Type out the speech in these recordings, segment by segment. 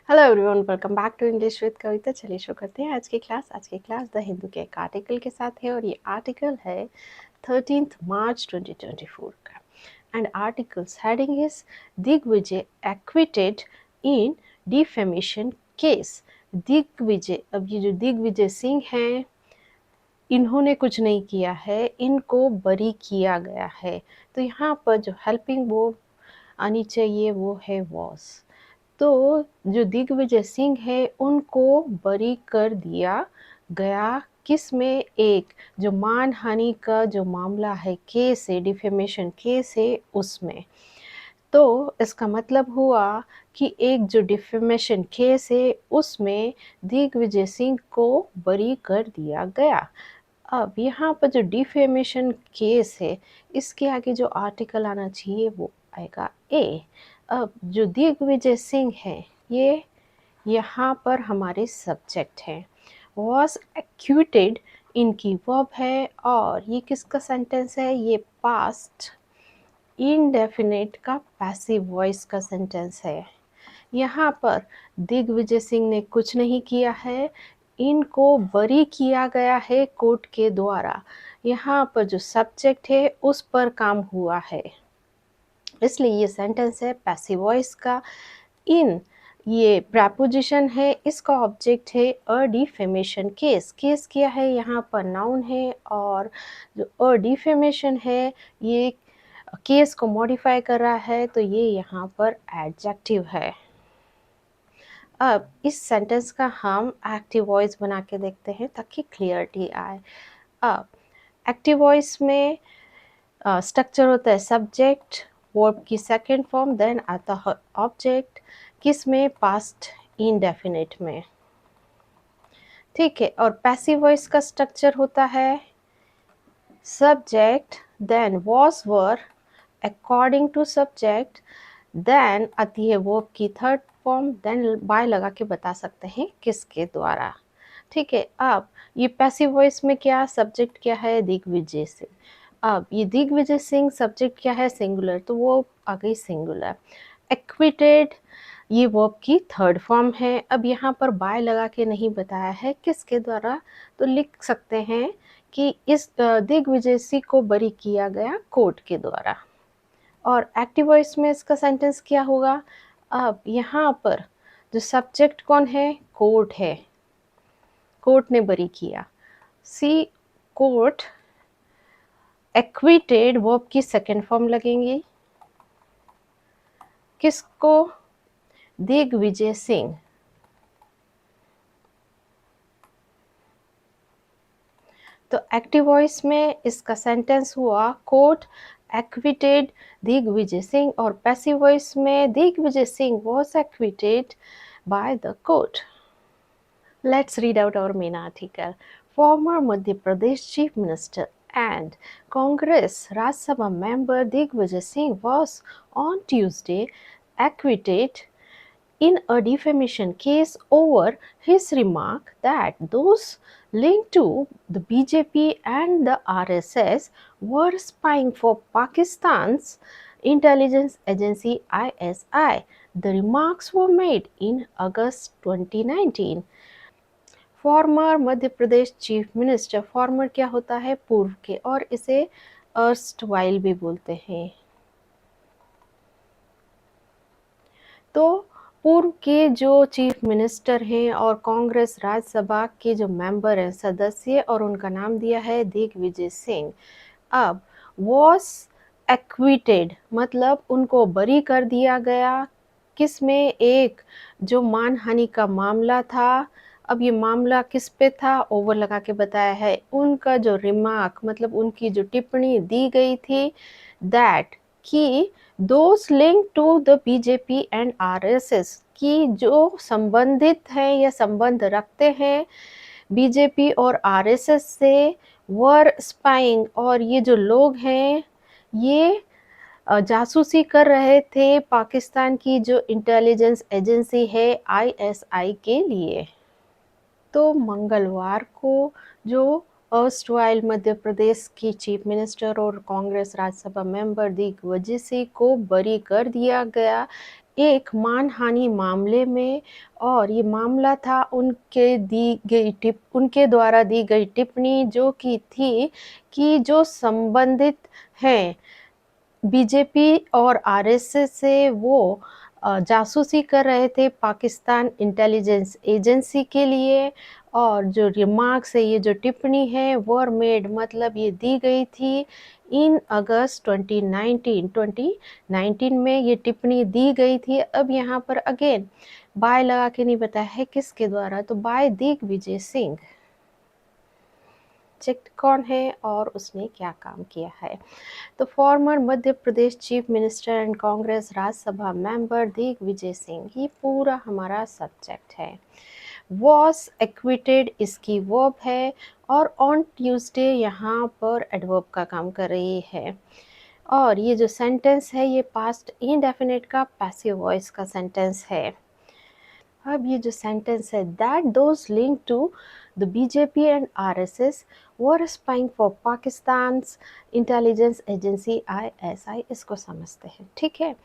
Hello everyone, welcome back to English with Kavita. चलिए शुरू करते हैं आज की क्लास द हिंदू के एक आर्टिकल के साथ है और ये आर्टिकल है 13 मार्च 2024 का। And articles heading is Digvijay acquitted in defamation case. Digvijay, अब ये जो दिग्विजय सिंह हैं, इन्होंने कुछ नहीं किया है, इनको बरी किया गया है। तो यहाँ पर जो हेल्पिंग वो आनी चाहिए वो है वॉस। तो जो दिग्विजय सिंह है उनको बरी कर दिया गया। किस में? एक जो मानहानि का जो मामला है, केस है, डिफेमेशन केस है, उसमें। तो इसका मतलब हुआ कि एक जो डिफेमेशन केस है उसमें दिग्विजय सिंह को बरी कर दिया गया। अब यहाँ पर जो डिफेमेशन केस है, इसके आगे जो आर्टिकल आना चाहिए वो आएगा ए। अब जो दिग्विजय सिंह है, ये यहाँ पर हमारे सब्जेक्ट है। वॉज एक्यूटेड इनकी वर्ब है और ये किसका सेंटेंस है? ये पास्ट इनडेफिनेट का पैसिव वॉइस का सेंटेंस है। यहाँ पर दिग्विजय सिंह ने कुछ नहीं किया है, इनको बरी किया गया है कोर्ट के द्वारा। यहाँ पर जो सब्जेक्ट है उस पर काम हुआ है, इसलिए ये सेंटेंस है पैसिव वॉइस का। इन ये प्रेपोजिशन है, इसका ऑब्जेक्ट है अ डिफेमेशन केस। केस क्या है? यहाँ पर नाउन है और जो अ डिफेमेशन है ये केस को मॉडिफाई कर रहा है, तो ये यहाँ पर एडजेक्टिव है। अब इस सेंटेंस का हम एक्टिव वॉइस बना के देखते हैं ताकि क्लियरिटी आए। अब एक्टिव वॉइस में स्ट्रक्चर होता है सब्जेक्ट, वर्ब की सेकंड फॉर्म, देन आता है ऑब्जेक्ट। किस में? पास्ट इंडेफिनिट में। ठीक है। और पैसिव वॉइस का स्ट्रक्चर होता है subject, then was were, according to subject, then आती है वर्ब की थर्ड फॉर्म, देन बाय लगा के बता सकते हैं किसके द्वारा। ठीक है। अब ये पैसिव वॉइस में क्या सब्जेक्ट क्या है? दिग्विजय सिंह। अब ये दिग्विजय सिंह सब्जेक्ट क्या है? सिंगुलर, तो वो आ गई सिंगुलर। एक्विटेड ये वर्ब की थर्ड फॉर्म है। अब यहाँ पर बाय लगा के नहीं बताया है किसके द्वारा, तो लिख सकते हैं कि इस दिग्विजय सिंह को बरी किया गया कोर्ट के द्वारा। और एक्टिव वॉइस में इसका सेंटेंस क्या होगा? अब यहाँ पर जो सब्जेक्ट कौन है? कोर्ट है, कोर्ट ने बरी किया। सी कोर्ट, एक्विटेड वर्ब की सेकंड फॉर्म लगेंगी। किसको? दिग्विजय सिंह। तो एक्टिव वॉइस में इसका सेंटेंस हुआ कोर्ट एक्विटेड दिग्विजय सिंह, और पैसिव वॉइस में Digvijay Singh was acquitted by the court. Let's read out our main article. Former Madhya Pradesh Chief Minister and Congress Rajya Sabha member Digvijay Singh was on Tuesday acquitted in a defamation case over his remark that those linked to the BJP and the RSS were spying for Pakistan's intelligence agency ISI. The remarks were made in August 2019. Farmer Madhya Pradesh chief minister, farmer क्या होता है? पूर्व के, और इसे erst while भी बोलते हैं। तो पूर्व के जो चीफ मिनिस्टर हैं और कांग्रेस राज्यसभा के जो मेंबर हैं, सदस्य, और उनका नाम दिया है दिग्विजय सिंह। अब वॉज एक्विटेड मतलब उनको बरी कर दिया गया। किसमें? एक जो मानहानि का मामला था। अब ये मामला किस पे था? ओवर लगा के बताया है। उनका जो रिमार्क मतलब उनकी जो टिप्पणी दी गई थी, दैट कि those link to the BJP and RSS, की जो संबंधित हैं या संबंध रखते हैं बीजेपी और आरएसएस से, वर स्पाइंग, और ये जो लोग हैं ये जासूसी कर रहे थे पाकिस्तान की जो इंटेलिजेंस एजेंसी है आईएसआई के लिए। तो मंगलवार को जो अर्स्टवाइल मध्य प्रदेश की चीफ मिनिस्टर और कांग्रेस राज्यसभा मेंबर दिग्विजय सिंह को बरी कर दिया गया एक मानहानि मामले में, और ये मामला था उनके द्वारा दी गई टिप्पणी जो की थी कि जो संबंधित हैं बीजेपी और आरएसएस से, वो जासूसी कर रहे थे पाकिस्तान इंटेलिजेंस एजेंसी के लिए। और जो रिमार्क्स है, ये जो टिप्पणी है, वर मेड मतलब ये दी गई थी इन अगस्त 2019 में ये टिप्पणी दी गई थी। अब यहाँ पर अगेन बाय लगा के नहीं बताया है किसके द्वारा, तो बाय दिग्विजय सिंह। चेक कौन है और उसने क्या काम किया है। तो former Madhya Pradesh chief minister and Congress Rajya Sabha member Digvijay Singh, ये पूरा हमारा सब्जेक्ट है। वॉज एक्विटेड इसकी वर्ब है, और ऑन ट्यूसडे यहाँ पर एडवर्ब का काम कर रही है। और ये जो सेंटेंस है, ये पास्ट इंडेफिनिट का पैसिव वॉइस का सेंटेंस है। अब ये जो सेंटेंस है, that those link to the BJP and RSS were spying for Pakistan's intelligence agency ISI, इसको समझते हैं। ठीक है,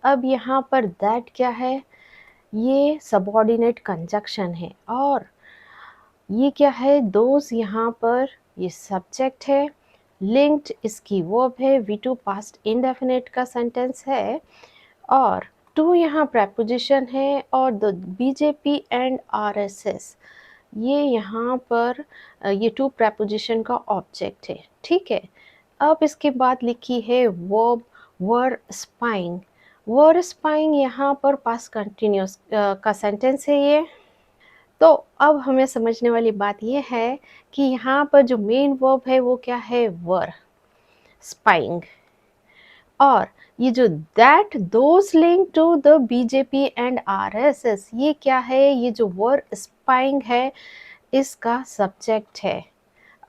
अब यहाँ पर दैट क्या है, ये सबऑर्डिनेट कंजक्शन है, और ये क्या है, दोज यहाँ पर ये सब्जेक्ट है, लिंक्ड इसकी वर्ब है, V2 पास्ट इंडेफिनिट का सेंटेंस है, और टू यहाँ प्रेपोजिशन है, और द बीजेपी एंड आरएसएस ये यहाँ पर ये टू प्रेपोजिशन का ऑब्जेक्ट है। ठीक है, अब इसके बाद लिखी है वर्ब वर स्पाइंग। वर स्पाइंग यहाँ पर पास्ट कंटिन्यूस का सेंटेंस है ये। तो अब हमें समझने वाली बात ये है कि यहाँ पर जो मेन वर्ब है वो क्या है, वर स्पाइंग। और ये जो that those link to the BJP and RSS, ये क्या है, ये जो वर स्पाइंग है इसका सब्जेक्ट है।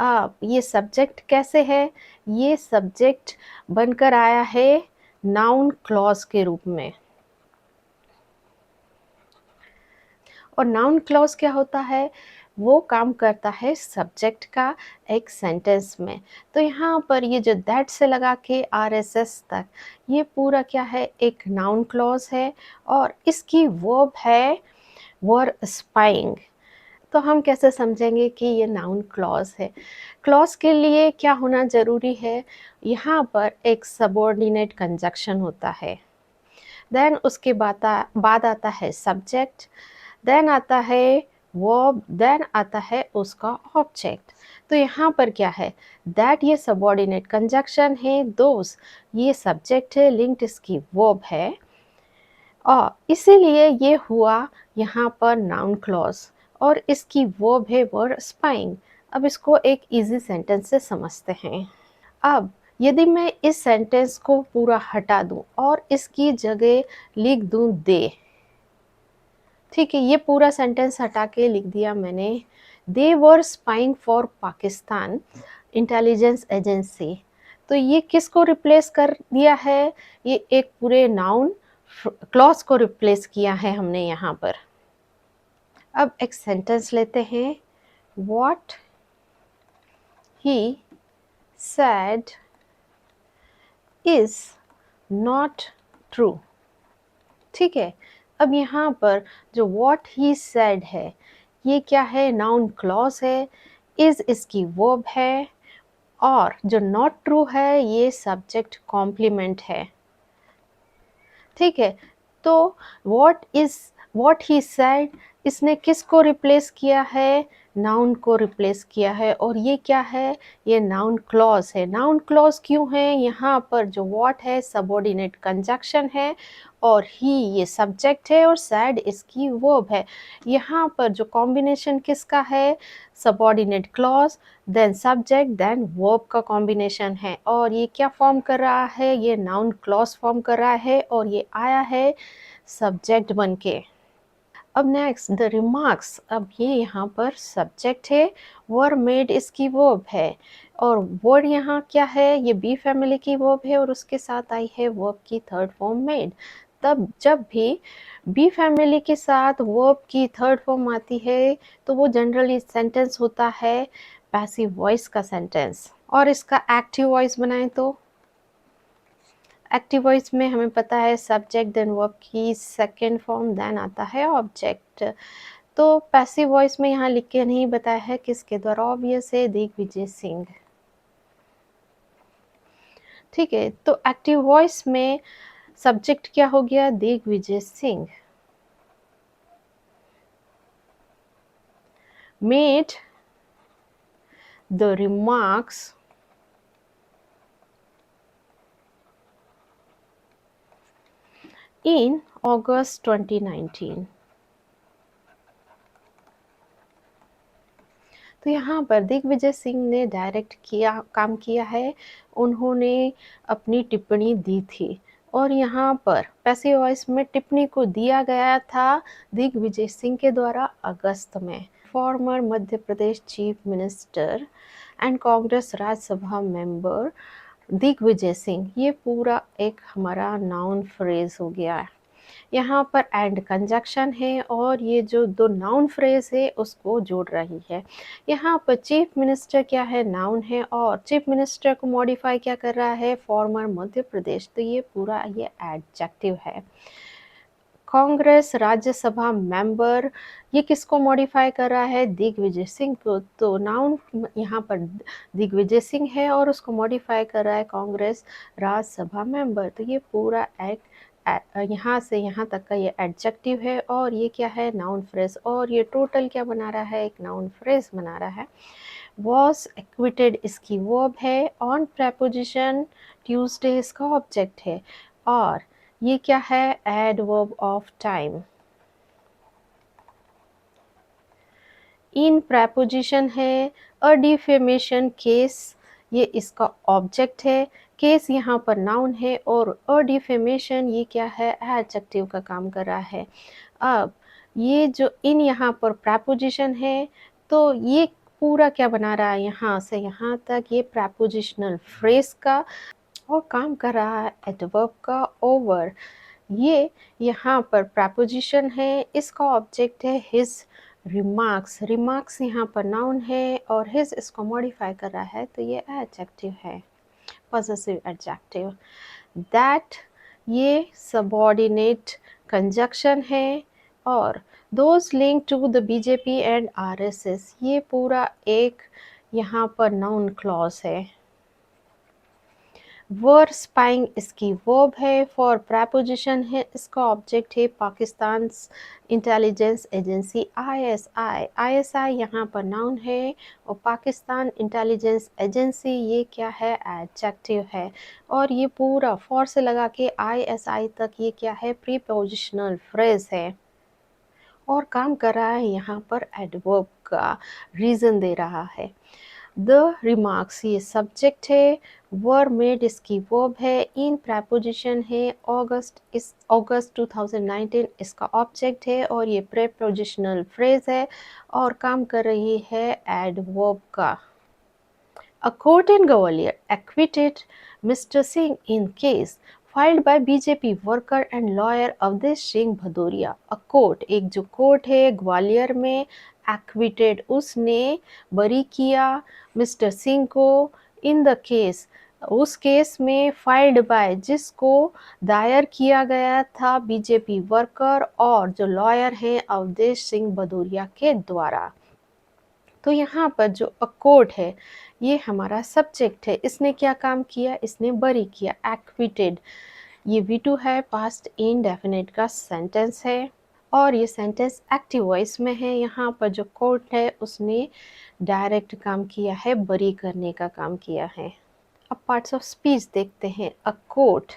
अब ये सब्जेक्ट कैसे है, ये सब्जेक्ट बनकर आया है नाउन क्लॉज के रूप में। और नाउन क्लॉज क्या होता है, वो काम करता है सब्जेक्ट का एक सेंटेंस में। तो यहाँ पर ये जो दैट से लगा के आरएसएस तक, ये पूरा क्या है, एक नाउन क्लॉज है, और इसकी वर्ब है वर स्पाइंग। तो हम कैसे समझेंगे कि ये नाउन क्लॉज है। क्लॉज के लिए क्या होना ज़रूरी है, यहाँ पर एक सबऑर्डिनेट कंजक्शन होता है, देन उसके बाद आता है सब्जेक्ट, देन आता है वर्ब, देन आता है उसका ऑब्जेक्ट। तो यहाँ पर क्या है, दैट ये सबऑर्डिनेट कंजक्शन है, दोस ये सब्जेक्ट है, लिंक्ड इसकी वर्ब है, और इसीलिए ये हुआ यहाँ पर नाउन क्लॉज, और इसकी वर्ब है वर स्पाइंग। अब इसको एक इजी सेंटेंस से समझते हैं। अब यदि मैं इस सेंटेंस को पूरा हटा दूं और इसकी जगह लिख दूं दे, ठीक है, ये पूरा सेंटेंस हटा के लिख दिया मैंने, they were spying for Pakistan intelligence agency. तो ये किसको रिप्लेस कर दिया है, ये एक पूरे नाउन क्लॉज को रिप्लेस किया है हमने यहाँ पर। अब एक सेंटेंस लेते हैं, what he said is not true। ठीक है, अब यहाँ पर जो what he said है, ये क्या है, नाउन क्लॉज है, is इसकी वर्ब है, और जो not true है ये सब्जेक्ट कॉम्प्लीमेंट है। ठीक है, तो what he said, इसने किसको रिप्लेस किया है, नाउन को रिप्लेस किया है, और ये क्या है, ये नाउन क्लॉज है। नाउन क्लॉज क्यों है, यहाँ पर जो what है सबऑर्डिनेट कंजक्शन है, और ही ये सब्जेक्ट है, और said इसकी वर्ब है। यहाँ पर जो कॉम्बिनेशन किसका है, subordinate clause then subject then verb का कॉम्बिनेशन है, और ये क्या फॉर्म कर रहा है, ये नाउन क्लॉज फॉर्म कर रहा है, और ये आया है सब्जेक्ट बन के। अब नेक्स्ट द रिमार्क्स, अब ये यहाँ पर सब्जेक्ट है, वर मेड इसकी वर्ब है, और वर्ड यहाँ क्या है, ये बी फैमिली की वर्ब है, और उसके साथ आई है वर्ब की थर्ड फॉर्म मेड। तब जब भी बी फैमिली के साथ वर्ब की थर्ड फॉर्म आती है तो वो जनरली सेंटेंस होता है पैसिव वॉइस का सेंटेंस। और इसका एक्टिव वॉइस बनाएं तो एक्टिव वॉइस में हमें पता है सब्जेक्ट देन वर्ब की सेकेंड फॉर्म देन आता है ऑब्जेक्ट। तो पैसिव वॉइस में यहाँ लिख के नहीं बताया है किसके द्वारा, ऑब्वियस है दिग्विजय सिंह। ठीक है, तो एक्टिव वॉइस में सब्जेक्ट क्या हो गया, Digvijay Singh. Made the remarks in August 2019। तो यहाँ पर दिग्विजय सिंह ने डायरेक्ट काम किया है, उन्होंने अपनी टिप्पणी दी थी और यहाँ पर पैसिव वॉइस में टिप्पणी को दिया गया था दिग्विजय सिंह के द्वारा अगस्त में। Former Madhya Pradesh chief minister and Congress Rajya Sabha member Digvijay Singh, ये पूरा एक हमारा नाउन फ्रेज हो गया है। यहाँ पर एंड कंजक्शन है और ये जो दो नाउन फ्रेज है उसको जोड़ रही है। यहाँ पर चीफ मिनिस्टर क्या है, नाउन है, और चीफ मिनिस्टर को मॉडिफाई क्या कर रहा है, फॉर्मर मध्य प्रदेश, तो ये पूरा ये एडजेक्टिव है। कांग्रेस राज्यसभा मेंबर, ये किसको मॉडिफाई कर रहा है, दिग्विजय सिंह को। तो नाउन यहाँ पर दिग्विजय सिंह है और उसको मॉडिफाई कर रहा है कांग्रेस राज्यसभा मेंबर, तो ये पूरा एक यहाँ से यहाँ तक का ये एडजेक्टिव है और ये क्या है, नाउन फ्रेज, और ये टोटल क्या बना रहा है, एक नाउन फ्रेज बना रहा है। वॉज एक्विटेड इसकी वर्ब है, ऑन प्रेपोजिशन ट्यूसडे इसका ऑब्जेक्ट है, और ये क्या है, adverb of time. In preposition है, अ डिफेमेशन केस, ये इसका ऑब्जेक्ट है, केस यहाँ पर नाउन है, और अ डिफेमेशन ये क्या है, एडजेक्टिव का काम कर रहा है। अब ये जो इन यहाँ पर प्रेपोजिशन है, तो ये पूरा क्या बना रहा है, यहाँ से यहाँ तक ये प्रेपोजिशनल फ्रेज का, और काम कर रहा है एडवर्ब का ओवर। ये यहाँ पर प्रेपोजिशन है, इसका ऑब्जेक्ट है हिज रिमार्क्स, रिमार्क्स यहाँ पर नाउन है और हिज इसको मॉडिफाई कर रहा है, तो ये एडजेक्टिव है, पॉसेसिव एडजेक्टिव। दैट ये सबऑर्डिनेट कंजक्शन है, और those link to the BJP and RSS, ये पूरा एक यहाँ पर नाउन क्लॉज है। वर स्पाइंग इसकी वर्ब है, फॉर प्रेपोजिशन है, इसका ऑब्जेक्ट है Pakistan intelligence agency ISI, ISI यहाँ पर नाउन है और पाकिस्तान इंटेलिजेंस एजेंसी ये क्या है, एडजेक्टिव है, और ये पूरा फॉर से लगा के आईएसआई तक ये क्या है, प्रीपोजिशनल फ्रेज है और काम कर रहा है यहाँ पर एडवर्ब का, रीजन दे रहा है। द रिमार्क्स ये सब्जेक्ट है, वर मेड इसकी वर्ब है, इन प्रेपोजिशन है, अगस्त 2019 इसका ऑब्जेक्ट है, और ये प्रेपोजिशनल फ्रेज है और काम कर रही है एडवर्ब का। A court in Gwalior acquitted Mr. Singh in case filed by BJP worker and lawyer Awadhesh Singh Bhadauria. A court, एक जो कोर्ट है ग्वालियर में, एक्विटेड उसने बरी किया मिस्टर सिंह को, इन द केस उस केस में, फाइल्ड बाय जिसको दायर किया गया था बीजेपी वर्कर और जो लॉयर हैं अवधेश सिंह भदौरिया के द्वारा। तो यहाँ पर जो अ कोर्ट है ये हमारा सब्जेक्ट है, इसने क्या काम किया, इसने बरी किया, एक्विटेड, ये V2 है, पास्ट इंडेफिनिट का सेंटेंस है और ये सेंटेंस एक्टिव वॉइस में है। यहाँ पर जो कोर्ट है उसने डायरेक्ट काम किया है, बरी करने का काम किया है। अब पार्ट्स ऑफ स्पीच देखते हैं। अ कोर्ट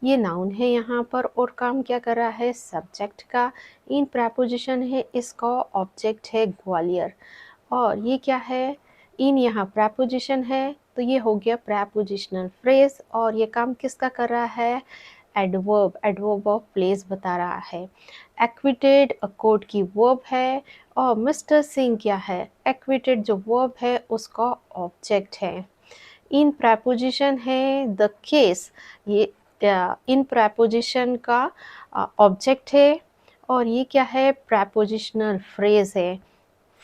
ये नाउन है यहाँ पर और काम क्या कर रहा है, सब्जेक्ट का। इन प्रेपोजिशन है, इसका ऑब्जेक्ट है ग्वालियर, और ये क्या है, इन यहाँ प्रेपोजिशन है, तो ये हो गया प्रेपोजिशनल फ्रेज, और ये काम किसका कर रहा है, एडवर्ब, एडवर्ब ऑफ प्लेस बता रहा है। एक्विटेड अ कोर्ट की वर्ब है, और मिस्टर सिंह क्या है, एक्विटेड जो वर्ब है उसका ऑब्जेक्ट है। इन प्रेपोजिशन है, द केस ये इन प्रेपोजिशन का ऑब्जेक्ट है, और ये क्या है, प्रेपोजिशनल फ्रेज है।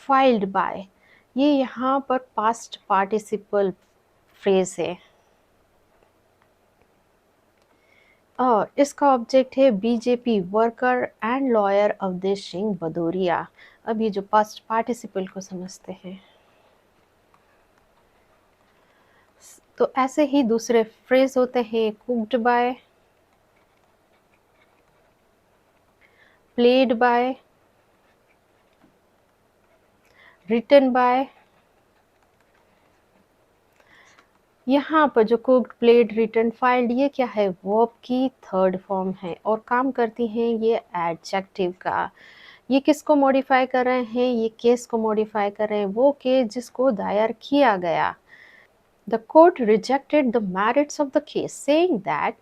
फाइल्ड बाय ये यहाँ पर पास्ट पार्टिसिपल फ्रेज है। और इसका ऑब्जेक्ट है BJP worker and lawyer Awadhesh Singh Bhadauria. अब ये जो पास्ट पार्टिसिपल को समझते हैं, तो ऐसे ही दूसरे फ्रेज होते हैं cooked by, played by, written by. यहाँ पर जो कुक्ड, प्लेड, रिटन, फाइल्ड, ये क्या है, वर्ब की थर्ड फॉर्म है और काम करती हैं ये एडजेक्टिव का। ये किसको मॉडिफाई कर रहे हैं, ये केस को मॉडिफाई कर रहे हैं, वो केस जिसको दायर किया गया। The court rejected the merits of the case, saying that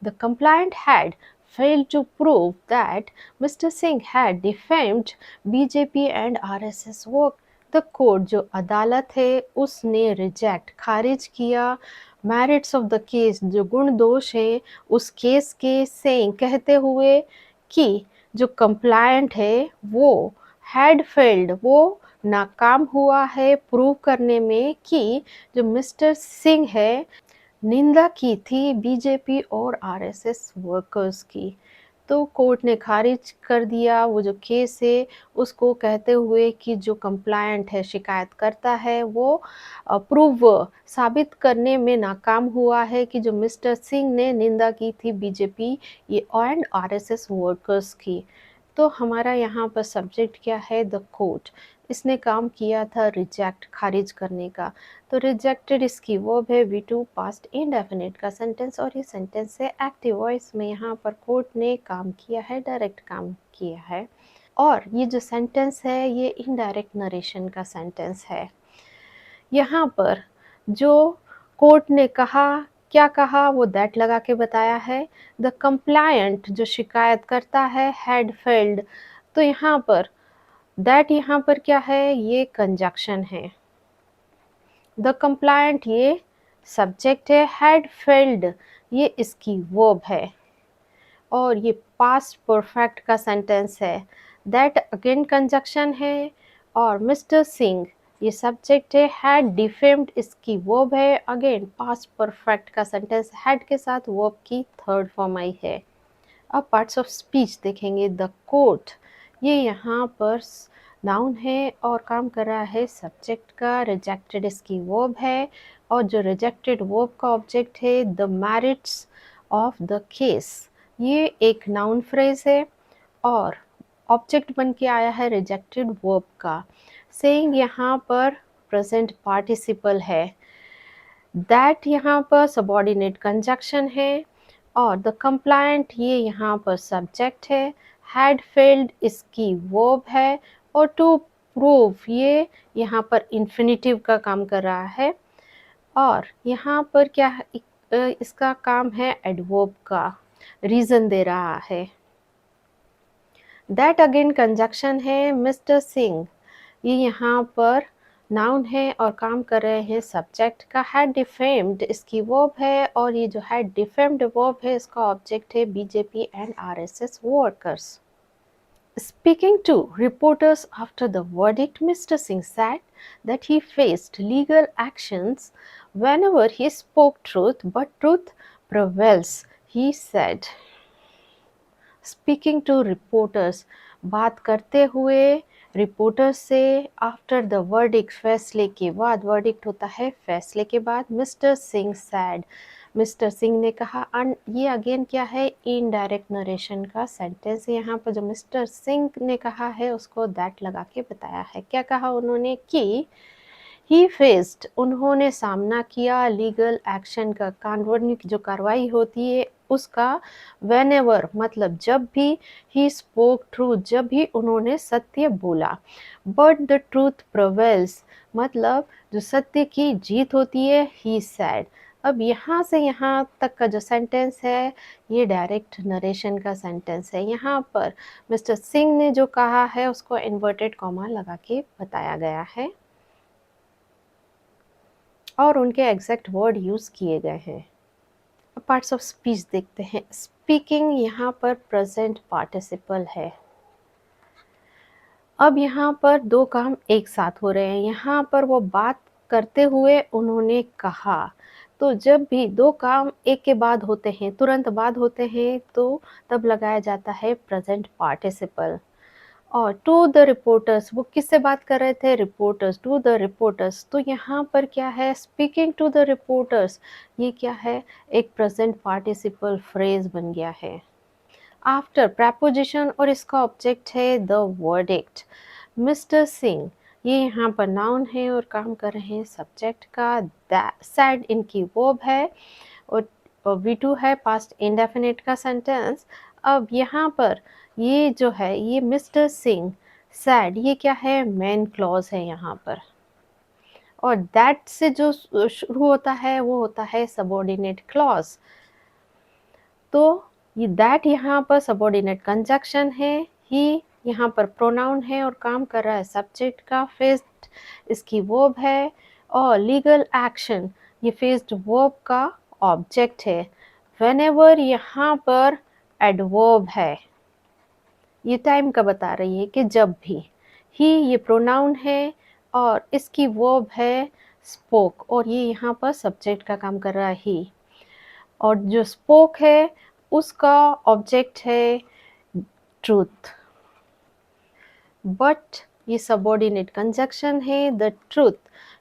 the complainant had failed to prove that Mr. Singh had defamed BJP and RSS work. The court, जो अदालत है, उसने रिजेक्ट, खारिज किया merits of the case, जो गुण दोष है उस केस के, saying, कहते हुए कि जो कंप्लायंट है वो हैड फेल्ड, वो नाकाम हुआ है प्रूव करने में कि जो मिस्टर सिंह है निंदा की थी बीजेपी और आरएसएस वर्कर्स की। तो कोर्ट ने खारिज कर दिया वो जो केस है उसको, कहते हुए कि जो कंप्लायंट है, शिकायत करता है, वो प्रूव साबित करने में नाकाम हुआ है कि जो मिस्टर सिंह ने निंदा की थी बीजेपी ये एंड आरएसएस वर्कर्स की। तो हमारा यहाँ पर सब्जेक्ट क्या है, द कोर्ट। इसने काम किया था रिजेक्ट, खारिज करने का। तो रिजेक्टेड इसकी वर्ब है V2 पास्ट इंडेफिनिट का सेंटेंस, और ये सेंटेंस है एक्टिव वॉइस में। यहाँ पर कोर्ट ने काम किया है, डायरेक्ट काम किया है। और ये जो सेंटेंस है ये इनडायरेक्ट नरेशन का सेंटेंस है। यहाँ पर जो कोर्ट ने कहा, क्या कहा, वो दैट लगा के बताया है। द कंप्लायंट, जो शिकायत करता है, हैड फेल्ड, तो यहाँ पर दैट, यहाँ पर क्या है, ये कंजक्शन है। द कंप्लायंट ये सब्जेक्ट है, हैड फेल्ड ये इसकी वर्ब है, और ये पास्ट परफेक्ट का सेंटेंस है। दैट अगेन कंजक्शन है, और मिस्टर सिंह ये सब्जेक्ट है, हैड डिफेम्ड इसकी वर्ब है, अगेन पास्ट परफेक्ट का सेंटेंस, हैड के साथ वर्ब की थर्ड फॉर्म आई है। अब पार्ट्स ऑफ स्पीच देखेंगे। द कोर्ट, ये यहाँ पर नाउन है और काम कर रहा है सब्जेक्ट का। रिजेक्टेड इसकी वर्ब है, और जो रिजेक्टेड वर्ब का ऑब्जेक्ट है the merits of the case, ये एक नाउन फ्रेज है और ऑब्जेक्ट बन के आया है रिजेक्टेड वर्ब का। सेइंग यहाँ पर प्रेजेंट पार्टिसिपल है। दैट यहाँ पर सबऑर्डिनेट कंजक्शन है, और द कंप्लायंट ये यहाँ पर सब्जेक्ट है। हैड फेल्ड इसकी वर्ब है, और टू प्रूव ये यहाँ पर इन्फिनिटिव का काम कर रहा है, और यहाँ पर क्या है, इसका काम है एडवर्ब का, रीजन दे रहा है। दैट अगेन कंजक्शन है। मिस्टर सिंह ये यहाँ पर नाउन है और काम कर रहे हैं सब्जेक्ट का। हैड डिफेम्ड इसकी वर्ब है, और ये जो हैड डिफेम्ड वर्ब है इसका ऑब्जेक्ट है BJP and RSS workers. Speaking to reporters after the verdict, Mr. Singh said that he faced legal actions whenever he spoke truth, but truth prevails, he said. Speaking to reporters, बात करते हुए reporters से, after the verdict फैसले के बाद, verdict होता है फैसले के बाद, mister Singh sad mister Singh ने कहा। ये अगेन क्या है, इनडायरेक्ट नरेशन का सेंटेंस। यहाँ पर जो मिस्टर सिंह ने कहा है उसको दैट लगा के बताया है। क्या कहा उन्होंने कि ही फेस्ड, उन्होंने सामना किया, लीगल एक्शन का, कानूनी जो कार्रवाई होती है उसका, व्हेनेवर मतलब जब भी, ही स्पोक ट्रूथ जब भी उन्होंने सत्य बोला, बट द ट्रूथ प्रिवेल्स मतलब जो सत्य की जीत होती है, ही सैड। अब यहाँ से यहाँ तक का जो सेंटेंस है ये डायरेक्ट नरेशन का सेंटेंस है। यहाँ पर मिस्टर सिंह ने जो कहा है उसको इन्वर्टेड कॉमा लगा के बताया गया है, और उनके एग्जैक्ट वर्ड यूज किए गए हैं। पार्ट्स ऑफ स्पीच देखते हैं। स्पीकिंग यहाँ पर प्रेजेंट पार्टिसिपल है। अब यहाँ पर दो काम एक साथ हो रहे हैं। यहाँ पर वो बात करते हुए उन्होंने कहा, तो जब भी दो काम एक के बाद होते हैं, तुरंत बाद होते हैं, तो तब लगाया जाता है प्रेजेंट पार्टिसिपल। और टू द रिपोर्टर्स, वो किससे बात कर रहे थे? Reporters, to the reporters. तो यहाँ पर क्या है? स्पीकिंग टू द रिपोर्टर्स, ये क्या है? एक प्रेजेंट पार्टिसिपल फ्रेज बन गया है। आफ्टर प्रपोजिशन और इसका ऑब्जेक्ट है द वर्डिक्ट। मिस्टर सिंह, ये यहाँ पर नाउन है और काम कर रहे हैं सब्जेक्ट का। सैड इनकी वर्ब है और V2 है पास्ट इंडेफिनिट का सेंटेंस। अब यहाँ पर ये जो है, ये मिस्टर सिंह सैड, ये क्या है? मेन क्लॉज है यहाँ पर। और दैट से जो शुरू होता है वो होता है सबऑर्डिनेट क्लॉज। तो ये दैट यहाँ पर सबऑर्डिनेट कंजक्शन है। ही यहाँ पर प्रोनाउन है और काम कर रहा है सब्जेक्ट का। फेस्ड इसकी वर्ब है और लीगल एक्शन, ये फेस्ड वर्ब का ऑब्जेक्ट है। व्हेनेवर यहाँ पर एडवर्ब है, ये टाइम का बता रही है कि जब भी। ही ये प्रोनाउन है और इसकी वर्ब है स्पोक और ये यहाँ पर सब्जेक्ट का काम कर रहा है ही। और जो स्पोक है उसका ऑब्जेक्ट है ट्रूथ। बट ये सबऑर्डिनेट कंजक्शन है। द ट्रूथ,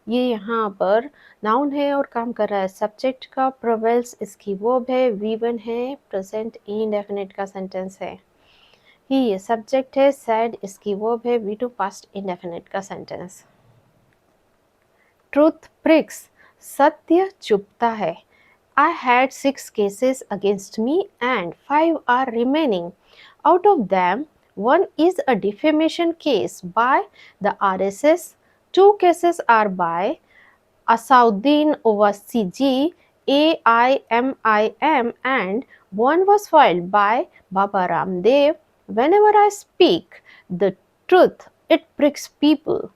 ये यहाँ पर नाउन है और काम कर रहा है सब्जेक्ट का। प्रोवेल्स इसकी वर्ब है। V1 है, प्रेजेंट इंडेफिनिट का सेंटेंस है। ही ये सब्जेक्ट है। सैड इसकी वर्ब है। V2 पास्ट इंडेफिनिट का सेंटेंस। ट्रूथ प्रिक्स, सत्य चुभता है। I had 6 cases against me and 5 are remaining. Out of them, one is a defamation case by the RSS, 2 cases are by Asauddin Owaisi, AIMIM, and one was filed by Baba Ramdev. Whenever I speak the truth, it pricks people.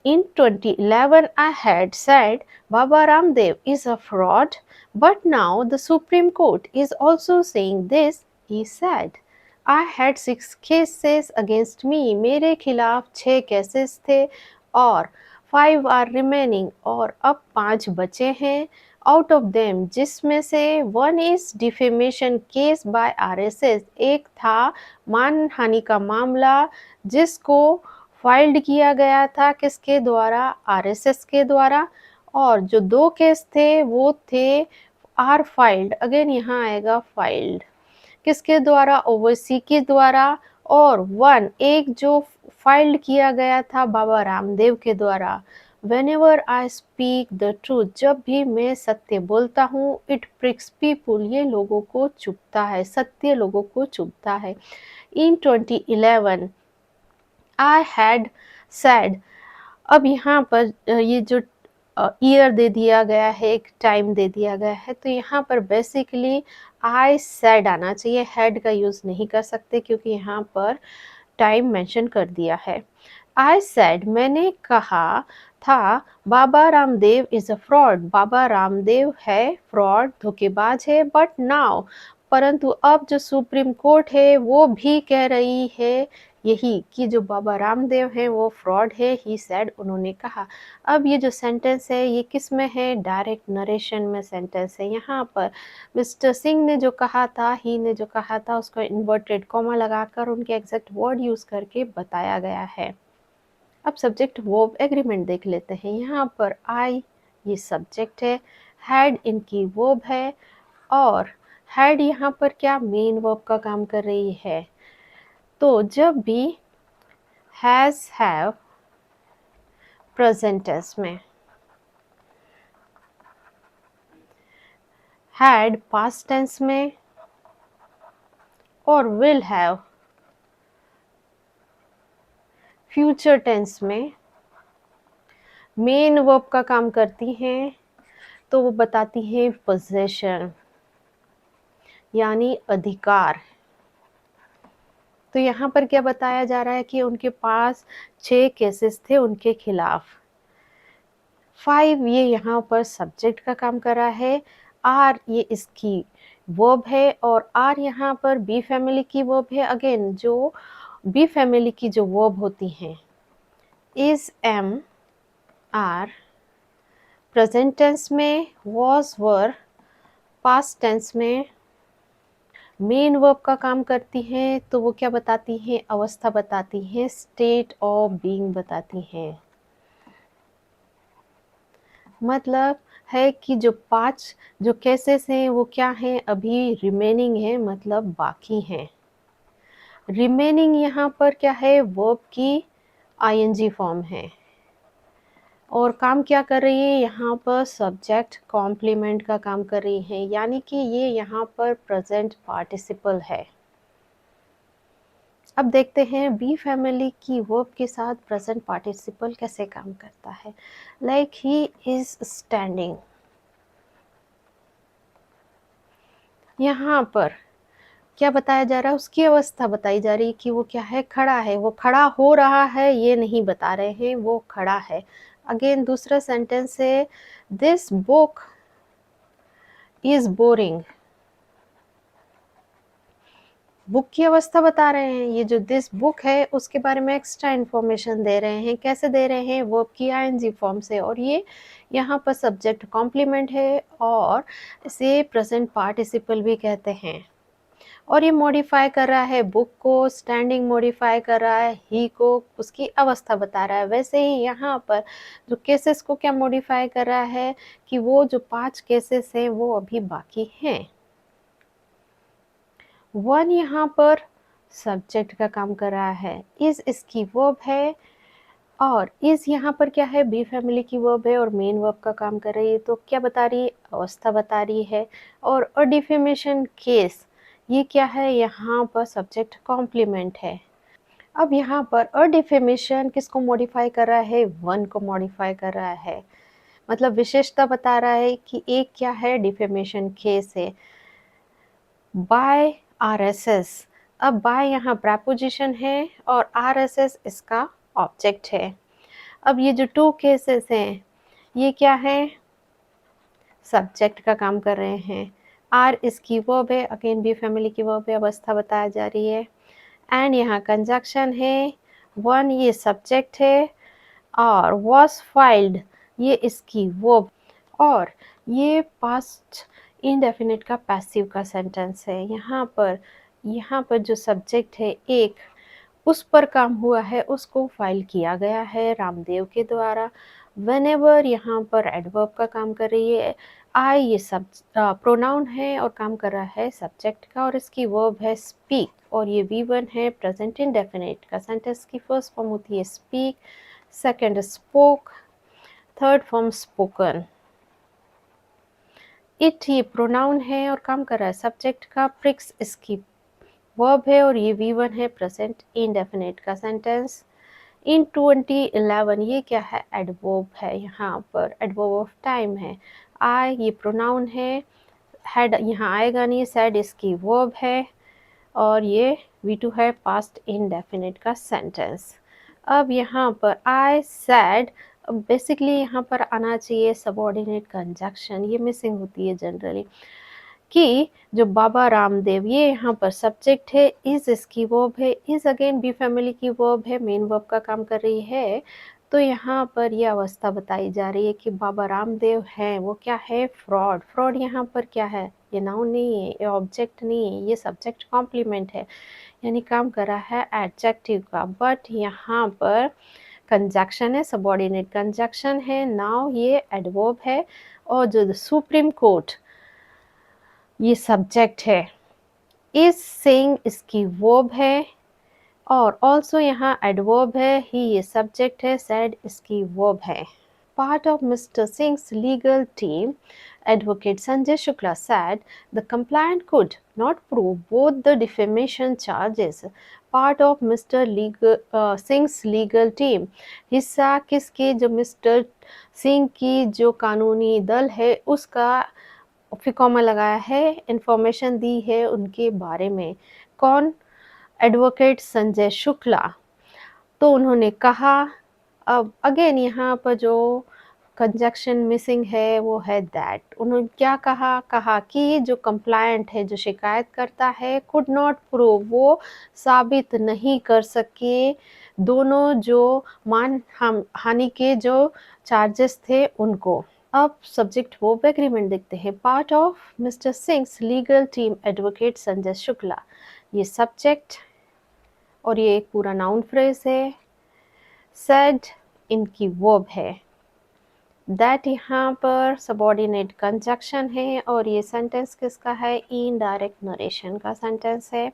In 2011, I had said Baba Ramdev is a fraud, but now the Supreme Court is also saying this, he said. I had 6 cases against me. मेरे खिलाफ 6 cases थे और 5 are remaining और अब 5 बचे हैं। Out of them, जिसमें से 1 is defamation case by RSS, एक था मानहानि का मामला जिसको फाइल्ड किया गया था किसके द्वारा? आरएसएस के द्वारा। और जो 2 केस थे वो थे आर फाइल्ड, अगेन यहाँ आएगा फाइल्ड, किसके द्वारा? ओवैसी के द्वारा। और 1 एक जो फाइल्ड किया गया था बाबा रामदेव के द्वारा। Whenever I speak the truth, जब भी मैं सत्य बोलता हूँ, it pricks people, ये लोगों को चुभता है, सत्य लोगों को चुभता है। In 2011, I had said, अब यहाँ पर ये जो ईयर दे दिया गया है, एक टाइम दे दिया गया है, तो यहाँ पर बेसिकली I said आना चाहिए, had का यूज़ नहीं कर सकते क्योंकि यहाँ पर टाइम मेंशन कर दिया है। I said, मैंने कहा था, Baba Ramdev is a fraud, Baba Ramdev है फ्रॉड, धोखेबाज है। बट नाउ, परंतु अब जो सुप्रीम कोर्ट है वो भी कह रही है यही कि जो बाबा रामदेव हैं वो फ्रॉड है। ही सैड, उन्होंने कहा। अब ये जो सेंटेंस है ये किस में है? डायरेक्ट नरेशन में सेंटेंस है। यहाँ पर मिस्टर सिंह ने जो कहा था, ही ने जो कहा था, उसको इन्वर्टेड कॉमा लगाकर उनके एग्जैक्ट वर्ड यूज़ करके बताया गया है। अब सब्जेक्ट वर्ब एग्रीमेंट देख लेते हैं। यहाँ पर आई ये सब्जेक्ट है, हैड इनकी वर्ब है और हैड यहाँ पर क्या? मेन वर्ब का काम कर रही है। तो जब भी हैज़ हैव प्रेजेंट टेंस में, हैड पास्ट टेंस में और विल हैव फ्यूचर टेंस में मेन वर्ब का काम करती हैं, तो वो बताती हैं पोजेशन यानी अधिकार। तो यहाँ पर क्या बताया जा रहा है कि उनके पास 6 केसेस थे उनके खिलाफ। 5 ये यहाँ पर सब्जेक्ट का काम कर रहा है। आर ये इसकी वर्ब है और आर यहाँ पर बी फैमिली की वर्ब है। अगेन जो बी फैमिली की जो वर्ब होती हैं, is, am, are, present tense में was were, पास्ट टेंस में मेन वर्ब का काम करती हैं तो वो क्या बताती हैं, अवस्था बताती हैं, स्टेट ऑफ बीइंग बताती हैं। मतलब है कि जो 5 जो केसेस हैं वो क्या हैं, अभी रिमेनिंग है, मतलब बाकी हैं। रिमेनिंग यहाँ पर क्या है, वर्ब की आईएनजी फॉर्म है और काम क्या कर रही है, यहाँ पर सब्जेक्ट कॉम्प्लीमेंट का काम कर रही है, यानी कि ये यहाँ पर प्रेजेंट पार्टिसिपल है। अब देखते हैं बी फैमिली की वर्ब के साथ प्रेजेंट पार्टिसिपल कैसे काम करता है। लाइक ही इज स्टैंडिंग, यहाँ पर क्या बताया जा रहा है, उसकी अवस्था बताई जा रही है कि वो क्या है, खड़ा है। वो खड़ा हो रहा है ये नहीं बता रहे हैं, वो खड़ा है। अगेन दूसरा सेंटेंस है, this book is boring. Book की अवस्था बता रहे हैं, ये जो दिस बुक है उसके बारे में एक्स्ट्रा इन्फॉर्मेशन दे रहे हैं। कैसे दे रहे हैं, वर्ब की आईएनजी फॉर्म से, और ये यहाँ पर सब्जेक्ट कॉम्प्लीमेंट है और इसे प्रेजेंट पार्टिसिपल भी कहते हैं। और ये मॉडिफाई कर रहा है बुक को, स्टैंडिंग मॉडिफाई कर रहा है ही को, उसकी अवस्था बता रहा है। वैसे ही यहाँ पर जो केसेस को क्या मॉडिफाई कर रहा है कि वो जो 5 केसेस हैं वो अभी बाकी हैं। 1 यहाँ पर सब्जेक्ट का काम कर रहा है, इज इसकी वर्ब है, और इज यहाँ पर क्या है, बी फैमिली की वर्ब है और मेन वर्ब का काम कर रही है। तो क्या बता रही है, अवस्था बता रही है। और अ डिफेमेशन केस, ये क्या है, यहाँ पर सब्जेक्ट कॉम्प्लीमेंट है। अब यहाँ पर अ डिफेमेशन किसको मॉडिफाई कर रहा है, 1 को मॉडिफाई कर रहा है। मतलब विशेषता बता रहा है कि एक क्या है, डिफेमेशन केस है। बाय आरएसएस, अब बाय यहाँ प्रेपोजिशन है और आरएसएस इसका ऑब्जेक्ट है। अब ये जो 2 केसेस हैं ये क्या है, सब्जेक्ट का काम कर रहे हैं। आर इसकी वर्ब है, अगेन बी फैमिली की वर्ब है, अवस्था बताया जा रही है। एंड यहाँ कंजक्शन है, 1 ये सब्जेक्ट है और was filed ये इसकी वर्ब, और ये पास्ट इंडेफिनिट का पैसिव का सेंटेंस है। यहाँ पर जो सब्जेक्ट है एक, उस पर काम हुआ है, उसको फाइल किया गया है रामदेव के द्वारा। व्हेनेवर यहाँ पर एडवर्ब का काम कर रही है। आई ये सब प्रोनाउन है और काम कर रहा है सब्जेक्ट का, और इसकी वर्ब है स्पीक, और ये V1 है प्रेजेंट इंडेफिनिट का। सेंटेंस की फर्स्ट फॉर्म होती है speak, second spoke, third form spoken. It ये प्रोनाउन है और काम कर रहा है सब्जेक्ट का। प्रिक्स इसकी वर्ब है और ये V1 है प्रेजेंट इंडेफिनिट का सेंटेंस। इन 2011 ये क्या है, एडवर्ब है, यहाँ पर एडवर्ब ऑफ टाइम है। आई ये प्रोनाउन है, हैड यहाँ आएगा नहीं, सैड इसकी वर्ब है, और ये V2 है पास्ट इंडेफिनिट का सेंटेंस। अब यहाँ पर आई सैड, बेसिकली यहाँ पर आना चाहिए सबऑर्डिनेट कंजक्शन, ये मिसिंग होती है जनरली, कि जो बाबा रामदेव ये यहाँ पर सब्जेक्ट है, इज इसकी वर्ब है, इज अगेन बी फैमिली की वर्ब है, मेन वर्ब का काम कर रही है। तो यहाँ पर ये अवस्था बताई जा रही है कि बाबा रामदेव हैं, वो क्या है, फ्रॉड। फ्रॉड यहाँ पर क्या है, ये नाउन नहीं है, ये ऑब्जेक्ट नहीं है, ये सब्जेक्ट कॉम्प्लीमेंट है, यानी काम कर रहा है एडजेक्टिव का। बट यहाँ पर कंजक्शन है, सबऑर्डिनेट कंजक्शन है। नाउ ये एडवर्ब है, और जो सुप्रीम कोर्ट ये सब्जेक्ट है। इज सेइंग इसकी वर्ब है, और ऑल्सो यहाँ एडवर्ब है, ही ये सब्जेक्ट है, सैड इसकी वर्ब है। Part of Mr. Singh's legal team, Advocate Sanjay Shukla said the complainant could not prove both the defamation charges. Part of Mr. Singh's legal team, हिस्सा किसके, जो मिस्टर सिंह की जो कानूनी दल है उसका फिकॉमा लगाया है, इंफॉर्मेशन दी है उनके बारे में। कौन, एडवोकेट संजय शुक्ला। तो उन्होंने कहा, अब अगेन यहाँ पर जो कंजक्शन मिसिंग है वो है दैट। उन्होंने क्या कहा, कहा कि जो कंप्लायंट है, जो शिकायत करता है, कुड नॉट प्रूव, वो साबित नहीं कर सके दोनों जो मान हानि के जो चार्जेस थे उनको। अब सब्जेक्ट वर्ब एग्रीमेंट देखते हैं। Part of mister Singh legal team advocate Sanjay Shukla, ये सब्जेक्ट और ये एक पूरा नाउन फ्रेज है। सेड इनकी वर्ब है। दैट यहाँ पर सबॉर्डिनेट कंजक्शन है और ये सेंटेंस किसका है? इनडायरेक्ट नरेशन का सेंटेंस है।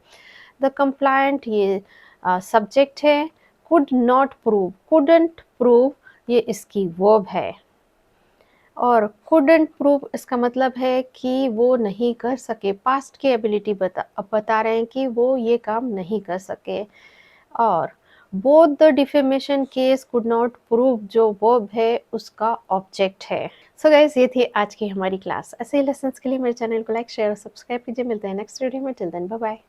द कंप्लायंट ये सब्जेक्ट है। Could not prove, couldn't prove ये इसकी वर्ब है। और couldn't prove इसका मतलब है कि वो नहीं कर सके, पास्ट की एबिलिटी बता रहे हैं कि वो ये काम नहीं कर सके। और both the defamation case could not prove जो वर्ब है उसका ऑब्जेक्ट है। सो गाइज, ये थी आज की हमारी क्लास। ऐसे ही लेसन्स के लिए मेरे चैनल को लाइक शेयर और सब्सक्राइब कीजिए। मिलते हैं नेक्स्ट वीडियो में। Till then bye bye.